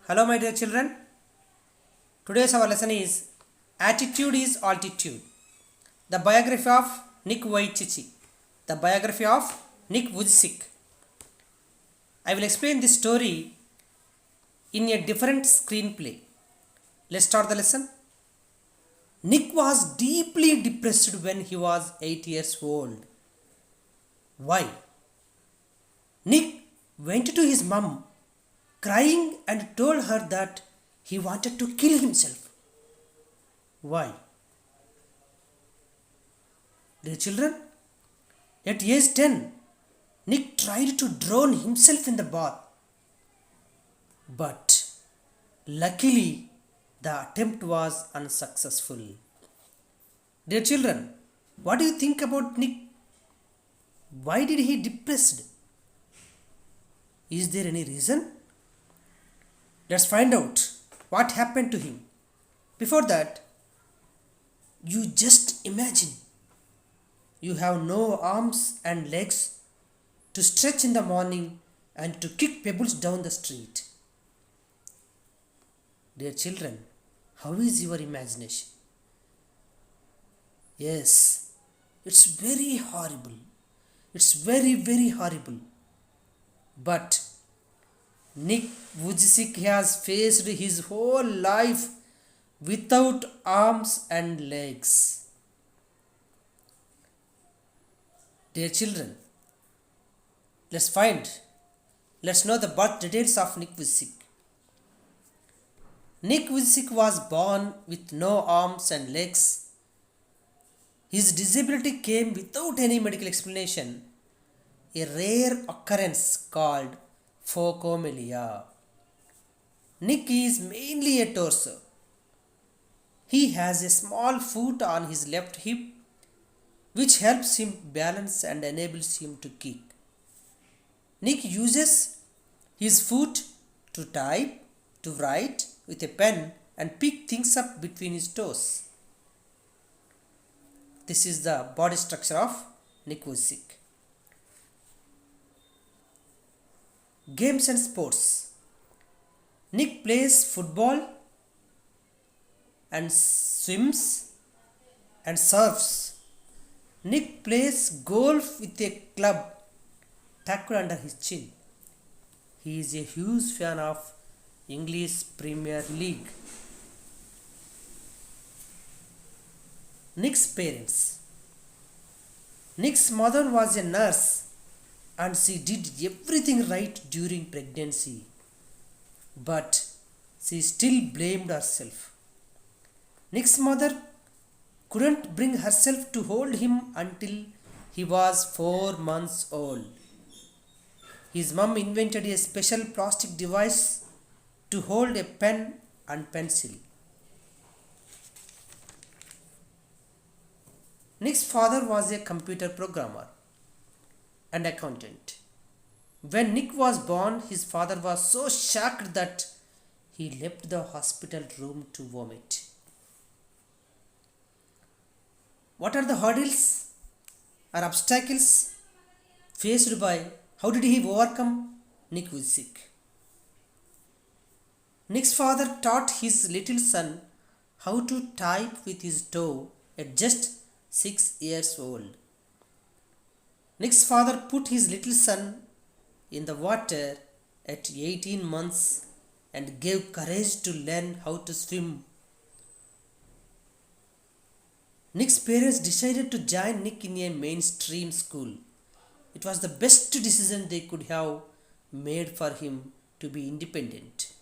Hello, my dear children. Today's our lesson is Attitude is Altitude. The biography of Nick Vujicic. The biography of Nick Vujicic. I will explain this story in a different screenplay. Let's start the lesson. Nick was deeply depressed when he was 8 years old. Why? Nick went to his mom crying and told her that he wanted to kill himself. Why? Dear children, at age 10, Nick tried to drown himself in the bath. But luckily, the attempt was unsuccessful. Dear children, what do you think about Nick? Why did he depressed? Is there any reason? Let's find out what happened to him. Before that, you just imagine you have no arms and legs to stretch in the morning and to kick pebbles down the street. Dear children, how is your imagination? Yes, it's very horrible. It's very, very horrible. But Nick Vujicic has faced his whole life without arms and legs. Dear children, let's know the birth details of Nick Vujicic. Nick Vujicic was born with no arms and legs. His disability came without any medical explanation, a rare occurrence called phocomelia. Nick is mainly a torso. He has a small foot on his left hip which helps him balance and enables him to kick. Nick uses his foot to type, to write with a pen and pick things up between his toes. This is the body structure of Nick Vujicic. Games and sports. Nick plays football and swims and surfs. Nick plays golf with a club tucked under his chin. He is a huge fan of English Premier League. Nick's parents. Nick's mother was a nurse and she did everything right during pregnancy. But she still blamed herself. Nick's mother couldn't bring herself to hold him until he was 4 months old. His mom invented a special plastic device to hold a pen and pencil. Nick's father was a computer programmer and accountant. When Nick was born, his father was so shocked that he left the hospital room to vomit. What are the hurdles or obstacles faced by? How did he overcome Nick Vujicic? Nick's father taught his little son how to type with his toe at just 6 years old. Nick's father put his little son in the water at 18 months and gave courage to learn how to swim. Nick's parents decided to join Nick in a mainstream school. It was the best decision they could have made for him to be independent.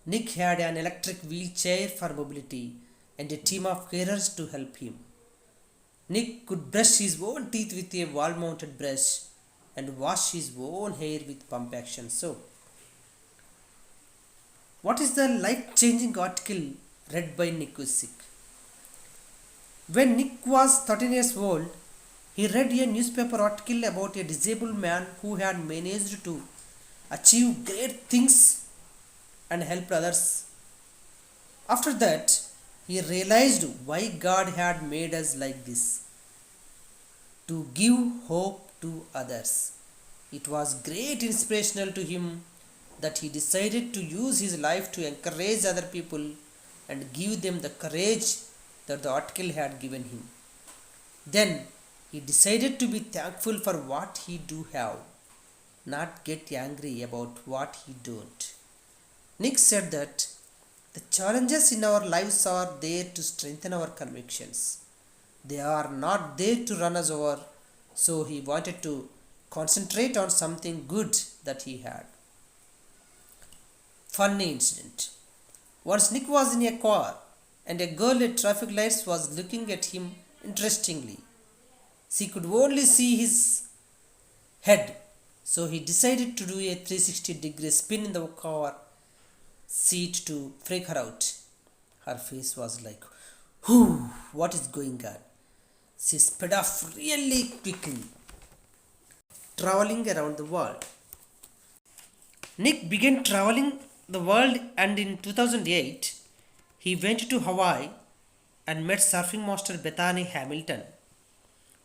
Nick had an electric wheelchair for mobility and a team of carers to help him. Nick could brush his own teeth with a wall-mounted brush and wash his own hair with pump action soap. What is the life-changing article read by Nick Vujicic? When Nick was 13 years old, he read a newspaper article about a disabled man who had managed to achieve great things and help others. After that, he realized why God had made us like this, to give hope to others. It was great inspirational to him that he decided to use his life to encourage other people and give them the courage that the article had given him. Then he decided to be thankful for what he do have, not get angry about what he don't. Nick said that the challenges in our lives are there to strengthen our convictions. They are not there to run us over, so he wanted to concentrate on something good that he had. Funny incident. Once Nick was in a car and a girl at traffic lights was looking at him interestingly. She could only see his head, so he decided to do a 360-degree spin in the car seat to freak her out. Her face was like, whew, what is going on? She sped off really quickly, traveling around the world. Nick began traveling the world, and in 2008 he went to Hawaii and met surfing master Bethany Hamilton,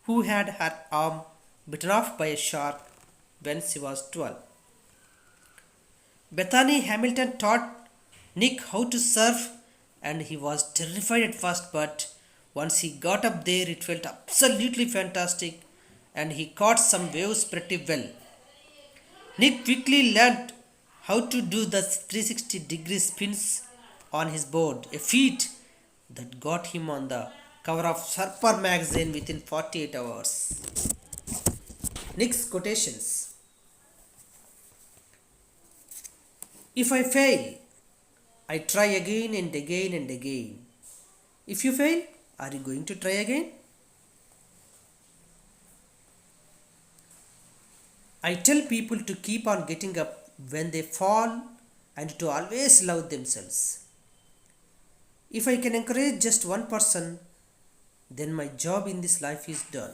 who had her arm bitten off by a shark when she was 12. Bethany Hamilton taught Nick how to surf, and he was terrified at first, but once he got up there, it felt absolutely fantastic and he caught some waves pretty well. Nick quickly learned how to do the 360-degree spins on his board, a feat that got him on the cover of Surfer magazine within 48 hours. Nick's quotations. If I fail, I try again and again and again. If you fail, are you going to try again? I tell people to keep on getting up when they fall and to always love themselves. If I can encourage just one person, then my job in this life is done.